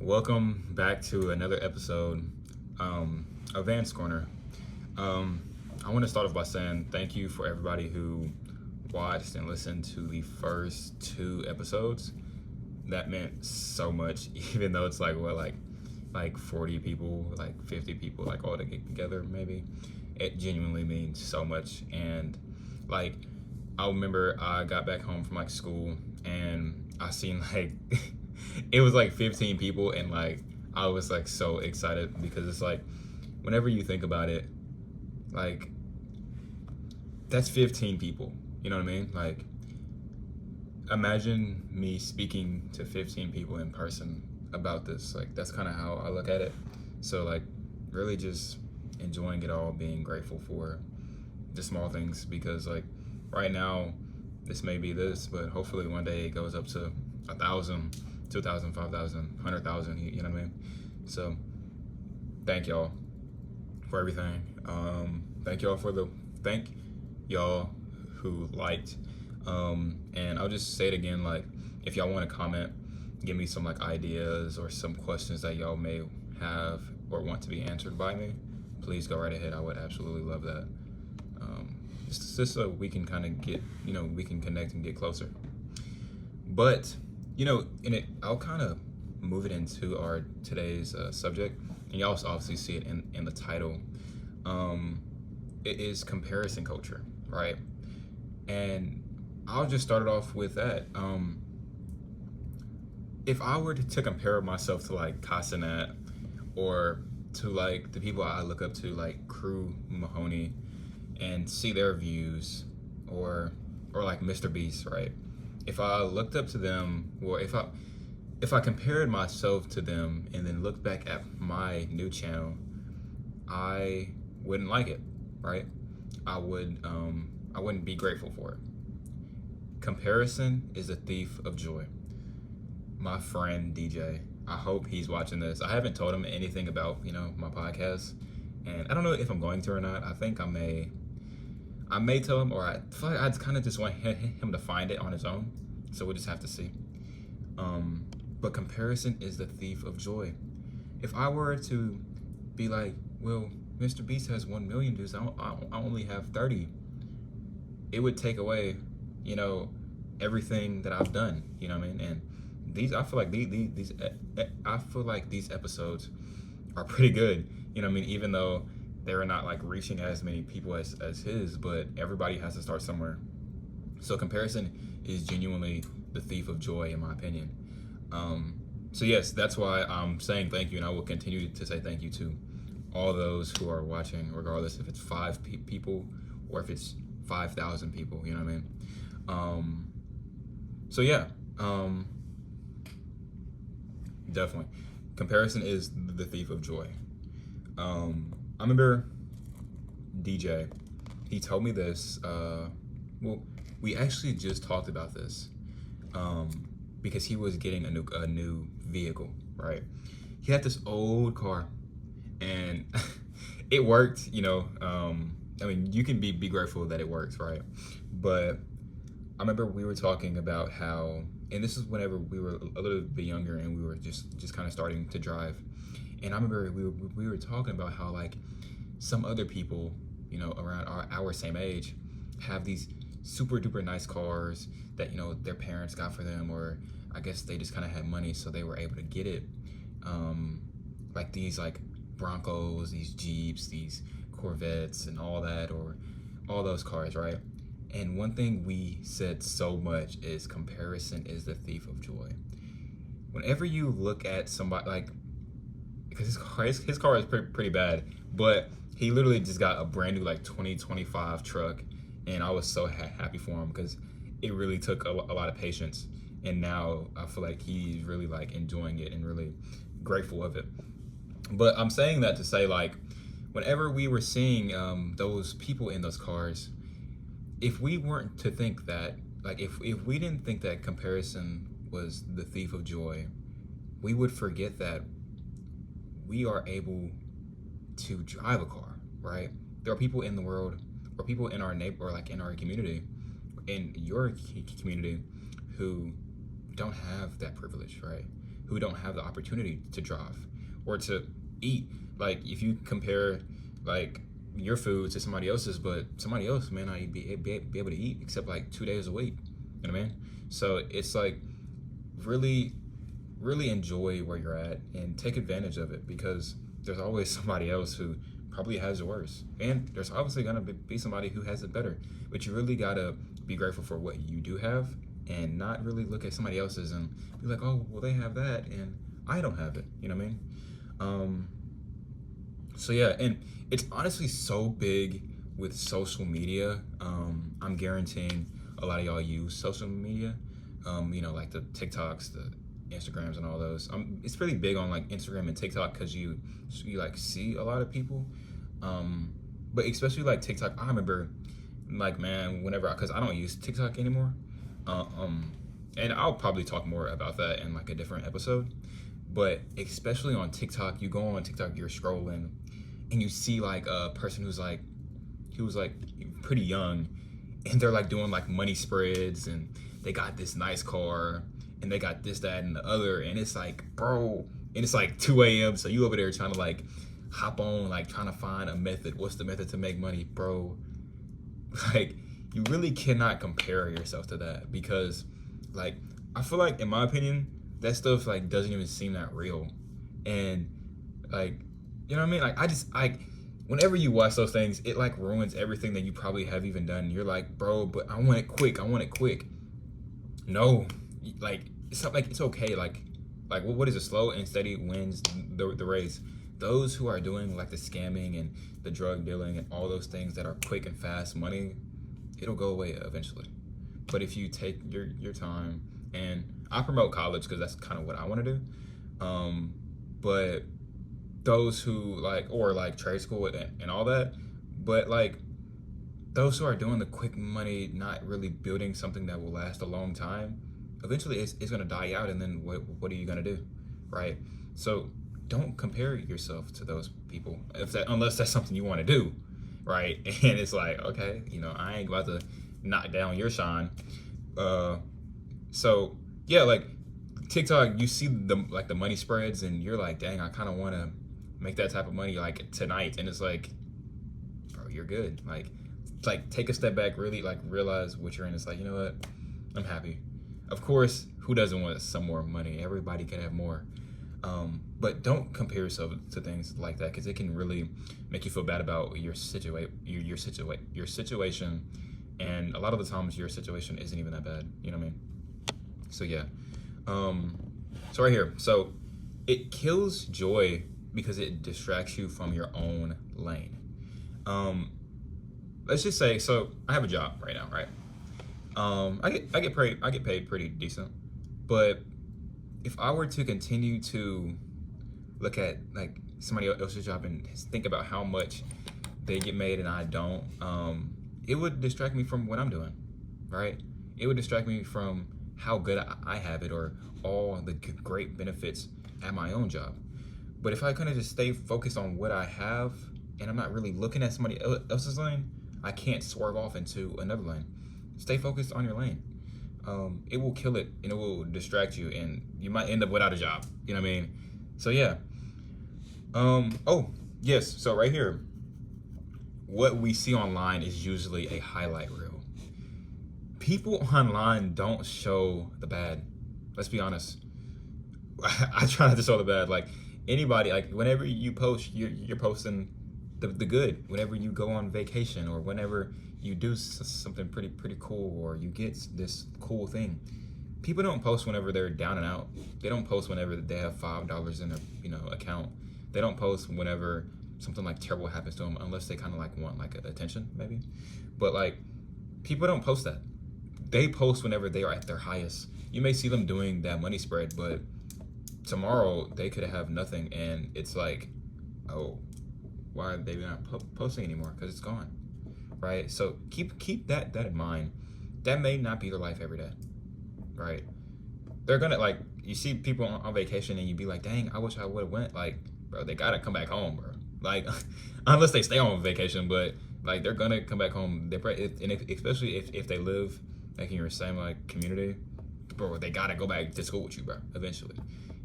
Welcome back to another episode of Vance Corner. I want to start off by saying thank you for everybody who watched and listened to the first two episodes. That meant so much, even though it's like 40 people, like 50 people, like all together maybe. It genuinely means so much. And like, I remember I got back home from like school and I seen like it was like 15 people, and like I was like so excited because it's like whenever you think about it, like that's 15 people. You know what I mean? Like, imagine me speaking to 15 people in person about this. Like, that's kind of how I look at it. So like, really just enjoying it all, being grateful for the small things, because like right now this may be this, but hopefully one day it goes up to 1,000, 2,000, 5,000, 100,000. You know what I mean? So thank y'all for everything. Thank y'all who liked. And I'll just say it again, like, if y'all want to comment, give me some like ideas or some questions that y'all may have or want to be answered by me, please go right ahead. I would absolutely love that. Just so we can kind of get, we can connect and get closer. But, I'll kind of move it into our today's subject, and y'all obviously see it in the title. It is comparison culture, right? And I'll just start it off with that. If I were to compare myself to like Casanat, or to like the people I look up to, like Crew Mahoney, and see their views, or like Mr. Beast, right? If I looked up to them, or if I compared myself to them and then looked back at my new channel, I wouldn't like it, right? I wouldn't be grateful for it. Comparison is a thief of joy. My friend DJ, I hope he's watching this. I haven't told him anything about, my podcast, and I don't know if I'm going to or not. I think I may tell him, or I feel like I kind of just want him to find it on his own. So we'll just have to see. But comparison is the thief of joy. If I were to be like, well, Mr. Beast has 1 million views, I only have 30, it would take away, everything that I've done. You know what I mean? And I feel like these episodes are pretty good. You know what I mean? Even though they're not like reaching as many people as his, but everybody has to start somewhere. So comparison is genuinely the thief of joy, in my opinion. So yes, that's why I'm saying thank you, and I will continue to say thank you to all those who are watching, regardless if it's 5 people or if it's 5,000 people. You know what I mean? So yeah, definitely, comparison is the thief of joy. I remember DJ, he told me this, well, we actually just talked about this, because he was getting a new vehicle, right? He had this old car, and it worked, I mean, you can be grateful that it works, right? But I remember we were talking about how, and this is whenever we were a little bit younger and we were just kind of starting to drive. And I remember we were talking about how like some other people, around our same age, have these super duper nice cars that, their parents got for them, or I guess they just kind of had money, so they were able to get it. Like these like Broncos, these Jeeps, these Corvettes and all that, or all those cars, right? And one thing we said so much is comparison is the thief of joy. Whenever you look at somebody, like, because his car is pretty bad, but he literally just got a brand new like 2025 truck, and I was so happy for him, because it really took a lot of patience, and now I feel like he's really like enjoying it and really grateful of it. But I'm saying that to say, like, whenever we were seeing those people in those cars, if we weren't to think that, like, if we didn't think that comparison was the thief of joy, we would forget that we are able to drive a car, right? There are people in the world, or people in our neighbor, or like in our community, in your community, who don't have that privilege, right? who don't have the opportunity to drive or to eat. Like if you compare like your food to somebody else's, but somebody else may not be able to eat except like 2 days a week. You know what I mean? So it's like really, really enjoy where you're at and take advantage of it, because there's always somebody else who probably has it worse. And there's obviously gonna be somebody who has it better. But you really gotta be grateful for what you do have and not really look at somebody else's and be like, oh, well, they have that and I don't have it. You know what I mean? So yeah, and it's honestly so big with social media. I'm guaranteeing a lot of y'all use social media. You know, like the TikToks, the Instagrams, and all those. It's really big on like Instagram and TikTok because you like see a lot of people. But especially like TikTok, I remember like, man, whenever, because I don't use TikTok anymore. And I'll probably talk more about that in like a different episode. But especially on TikTok, you go on TikTok, you're scrolling, and you see like a person who's like, he was like pretty young, and they're like doing like money spreads, and they got this nice car, and they got this, that, and the other, and it's like, bro, and it's like 2 a.m. So you over there trying to like hop on, like trying to find a method. What's the method to make money, bro? Like, you really cannot compare yourself to that, because like, I feel like, in my opinion, that stuff like doesn't even seem that real. And like, you know what I mean? Like, whenever you watch those things, it like ruins everything that you probably have even done. You're like, bro, but I want it quick. I want it quick. No, like, it's not like, it's okay. Like what is it? Slow and steady wins the race. Those who are doing like the scamming and the drug dealing and all those things that are quick and fast money, it'll go away eventually. But if you take your time, and I promote college because that's kind of what I want to do. But those who like, or like trade school and all that, but like those who are doing the quick money, not really building something that will last a long time, eventually it's going to die out. And then what are you going to do? Right? So don't compare yourself to those people unless that's something you want to do. Right? And it's like, okay, you know, I ain't about to knock down your shine. So yeah, like TikTok, you see the money spreads, and you're like, dang, I kind of want to make that type of money like tonight. And it's like, bro, you're good. Like take a step back, really like realize what you're in. It's like, you know what, I'm happy. Of course, who doesn't want some more money? Everybody can have more. But don't compare yourself to things like that, because it can really make you feel bad about your situation. And a lot of the times your situation isn't even that bad. You know what I mean? So yeah. So right here. So it kills joy because it distracts you from your own lane. Let's just say, so I have a job right now, right? I get paid pretty decent, but if I were to continue to look at like somebody else's job and think about how much they get made and I don't, it would distract me from what I'm doing, right? It would distract me from how good I have it, or all the great benefits at my own job. But if I kind of just stay focused on what I have, and I'm not really looking at somebody else's lane, I can't swerve off into another lane. Stay focused on your lane. It will kill it, and it will distract you, and you might end up without a job. You know what I mean? So yeah. Oh yes. So right here, what we see online is usually a highlight reel. People online don't show the bad. Let's be honest. I try not to show the bad. Like anybody, like whenever you post, you're posting the good. Whenever you go on vacation, or whenever you do something pretty cool, or you get this cool thing, people don't post whenever they're down and out. They don't post whenever they have $5 in their account. They don't post whenever something like terrible happens to them, unless they kind of like want like attention maybe. But like people don't post that. They post whenever they are at their highest. You may see them doing that money spread, but tomorrow they could have nothing, and it's like, oh, why are they not posting anymore? Because it's gone, right? So keep that in mind. That may not be their life every day, right? They're gonna, like, you see people on vacation, and you be like, dang, I wish I would have went. Like, bro, they gotta come back home, bro. Like, unless they stay on vacation, but like they're gonna come back home. And especially if they live like in your same like community, bro, they gotta go back to school with you, bro, eventually.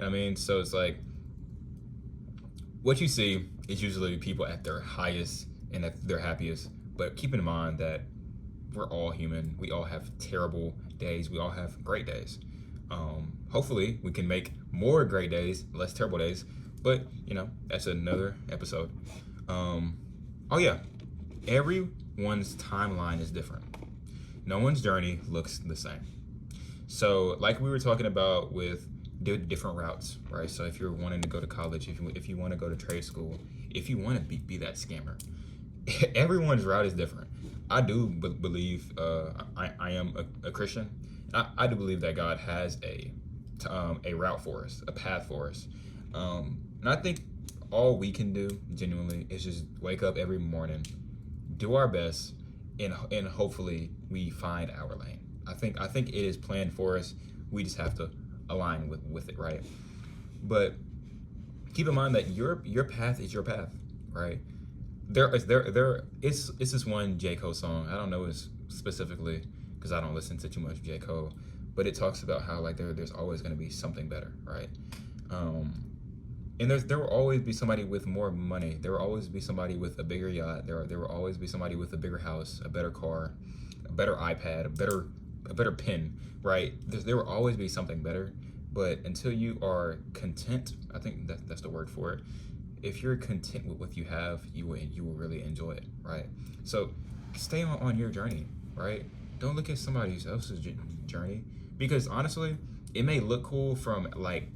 I mean, so it's like what you see is usually people at their highest and at their happiest. But keep in mind that we're all human. We all have terrible days. We all have great days. Hopefully, we can make more great days, less terrible days. But that's another episode. Oh yeah, everyone's timeline is different. No one's journey looks the same. So, like we were talking about with different routes, right? So, if you're wanting to go to college, if you want to go to trade school, if you want to be that scammer, everyone's route is different. I do believe I am a Christian. I do believe that God has a route for us, a path for us, and I think all we can do genuinely is just wake up every morning, do our best, and hopefully we find our lane. I think it is planned for us. We just have to align with it, right? But keep in mind that your path is your path, right? It's this one J. Cole song. I don't know it specifically because I don't listen to too much J. Cole, but it talks about how like there's always going to be something better, right? And there will always be somebody with more money. There will always be somebody with a bigger yacht. There will always be somebody with a bigger house, a better car, a better iPad, a better pen, right? There will always be something better. But until you are content, I think that's the word for it. If you're content with what you have, you will really enjoy it, right? So stay on your journey, right? Don't look at somebody else's journey, because honestly, it may look cool from like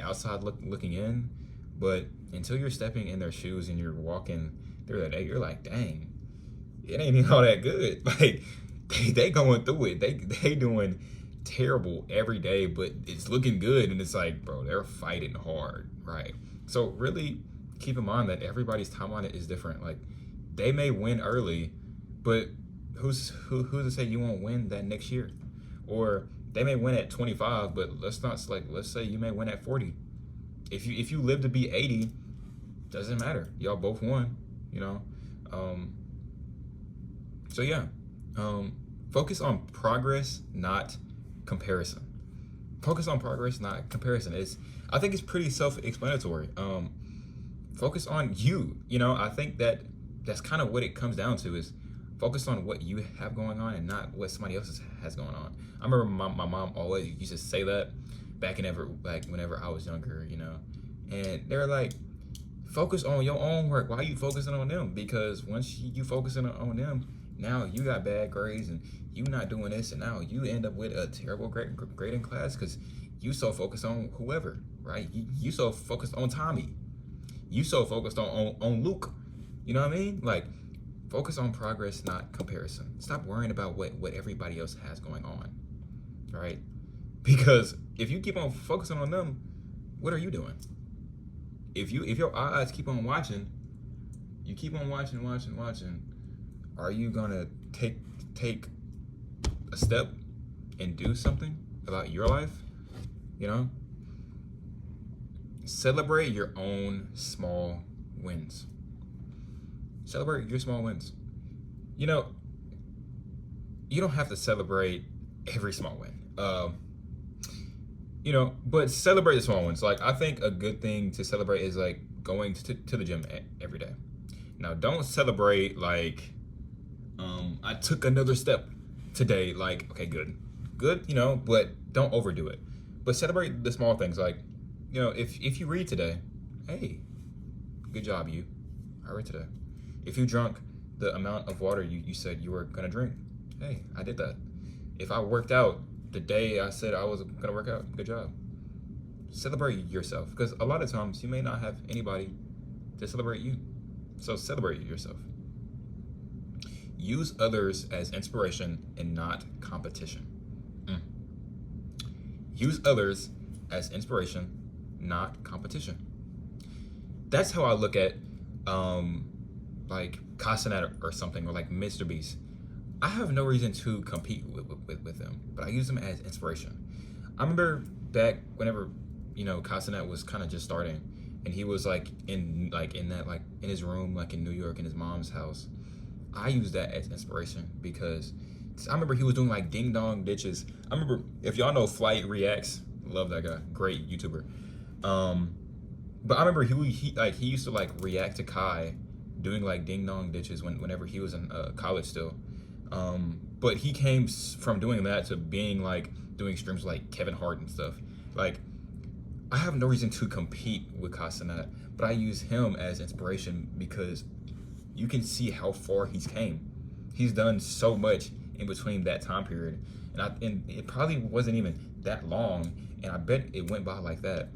outside looking in, but until you're stepping in their shoes and you're walking through that day, you're like, dang, it ain't even all that good. Like they going through it. They doing terrible every day, but it's looking good, and it's like, bro, they're fighting hard, right? So really keep in mind that everybody's timeline is different. Like they may win early, but who's to say you won't win that next year? Or they may win at 25, but let's say you may win at 40. If you live to be 80, doesn't matter. Y'all both won, So yeah, focus on progress, not comparison. Focus on progress, not comparison. I think it's pretty self-explanatory. Focus on you. I think that's kind of what it comes down to, is focus on what you have going on and not what somebody else has going on. I remember my mom always used to say that back whenever I was younger, and they're like, focus on your own work. Why are you focusing on them? Because once you focusing on them, now you got bad grades and you not doing this, and now you end up with a terrible grade in class because you so focused on whoever, right? You so focused on Tommy. You so focused on Luke. You know what I mean? Like, focus on progress, not comparison. Stop worrying about what everybody else has going on, right? Because if you keep on focusing on them, what are you doing? If your eyes keep on watching, you keep on watching, are you gonna take a step and do something about your life? Celebrate your own small wins. Celebrate your small wins. You don't have to celebrate every small win. But celebrate the small ones. Like, I think a good thing to celebrate is like going to the gym every day. Now, don't celebrate like, I took another step today. Like, okay, good, but don't overdo it. But celebrate the small things. Like, if you read today, hey, good job, you. I read today. If you drunk the amount of water you said you were gonna drink, hey, I did that. If I worked out the day I said I was gonna work out, good job. Celebrate yourself, because a lot of times you may not have anybody to celebrate you. So celebrate yourself. Use others as inspiration and not competition. Use others as inspiration, not competition. That's how I look at like Castanet or something, or like Mr. Beast. I have no reason to compete with them, but I use them as inspiration. I remember back whenever Castanet was kind of just starting, and he was in his room, like in New York, in his mom's house. I use that as inspiration because I remember he was doing like ding dong ditches. I remember, if y'all know Flight Reacts, love that guy, great YouTuber. But I remember he used to like react to Kai doing like ding dong ditches whenever he was in college still. But he came from doing that to being like doing streams like Kevin Hart and stuff. Like, I have no reason to compete with Kai Cenat, but I use him as inspiration because you can see how far he's came. He's done so much in between that time period, and it probably wasn't even that long, and I bet it went by like that.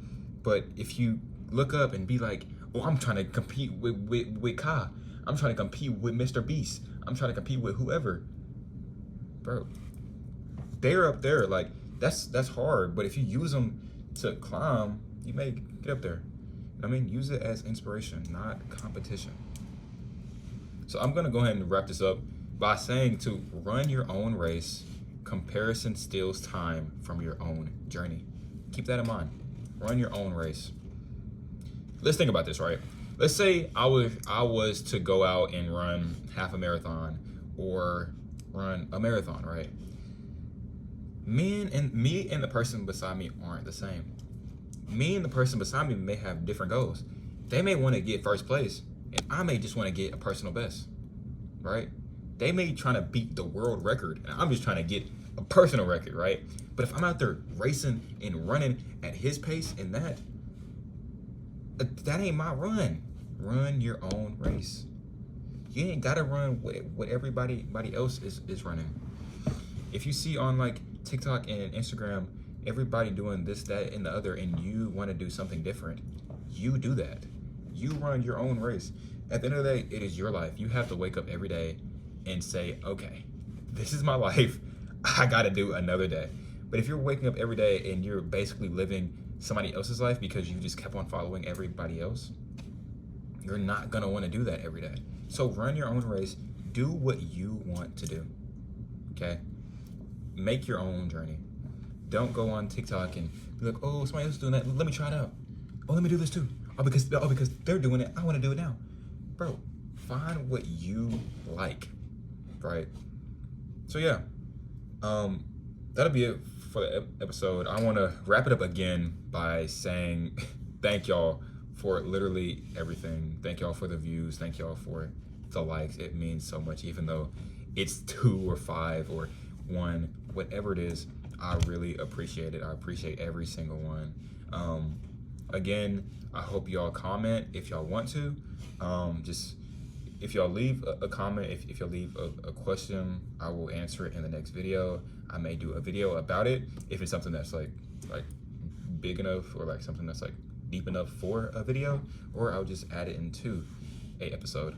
But if you look up and be like, oh, I'm trying to compete with Kai, I'm trying to compete with Mr. Beast, I'm trying to compete with whoever, bro, they're up there. Like, that's hard, but if you use them to climb, you may get up there. I mean, use it as inspiration, not competition. So I'm gonna go ahead and wrap this up by saying to run your own race. Comparison steals time from your own journey. Keep that in mind. Run your own race. Let's think about this, right? Let's say I was to go out and run half a marathon or run a marathon, right? Me and the person beside me aren't the same. Me and the person beside me may have different goals. They may want to get first place, and I may just want to get a personal best, right? They may try to beat the world record, and I'm just trying to get a personal record, right? But if I'm out there racing and running at his pace and that ain't my run. Run your own race. You ain't gotta run what everybody else is running. If you see on like TikTok and Instagram, everybody doing this, that, and the other, and you want to do something different, you do that. You run your own race. At the end of the day, it is your life. You have to wake up every day and say, okay, this is my life. I got to do another day. But if you're waking up every day and you're basically living somebody else's life because you just kept on following everybody else, you're not going to want to do that every day. So run your own race. Do what you want to do. Okay? Make your own journey. Don't go on TikTok and be like, oh, somebody else is doing that. Let me try it out. Oh, let me do this too. Oh, because they're doing it, I want to do it now. Bro, find what you like, right? So yeah, that'll be it for the episode. I want to wrap it up again by saying thank y'all for literally everything. Thank y'all for the views. Thank y'all for the likes. It means so much, even though it's 2 or 5 or 1, whatever it is. I really appreciate it. I appreciate every single one. Again, I hope y'all comment if y'all want to. Just if y'all leave a comment, if y'all leave a question, I will answer it in the next video. I may do a video about it if it's something that's like big enough or like something that's like deep enough for a video, or I'll just add it into a episode.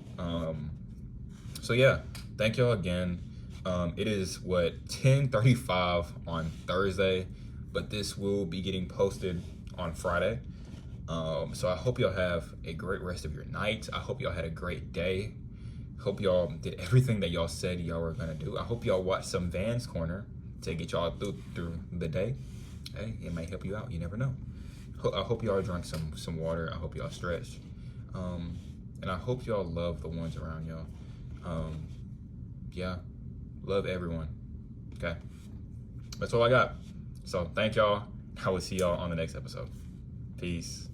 So yeah, thank y'all again. It is 10:35 on Thursday, but this will be getting posted on Friday. So I hope y'all have a great rest of your night. I hope y'all had a great day. Hope y'all did everything that y'all said y'all were gonna do. I hope y'all watched some Vans Corner to get y'all through the day. Hey, it might help you out. You never know. I hope y'all drank some water. I hope y'all stretched. And I hope y'all love the ones around y'all. Yeah, love everyone. Okay, that's all I got. So thank y'all. I will see y'all on the next episode. Peace.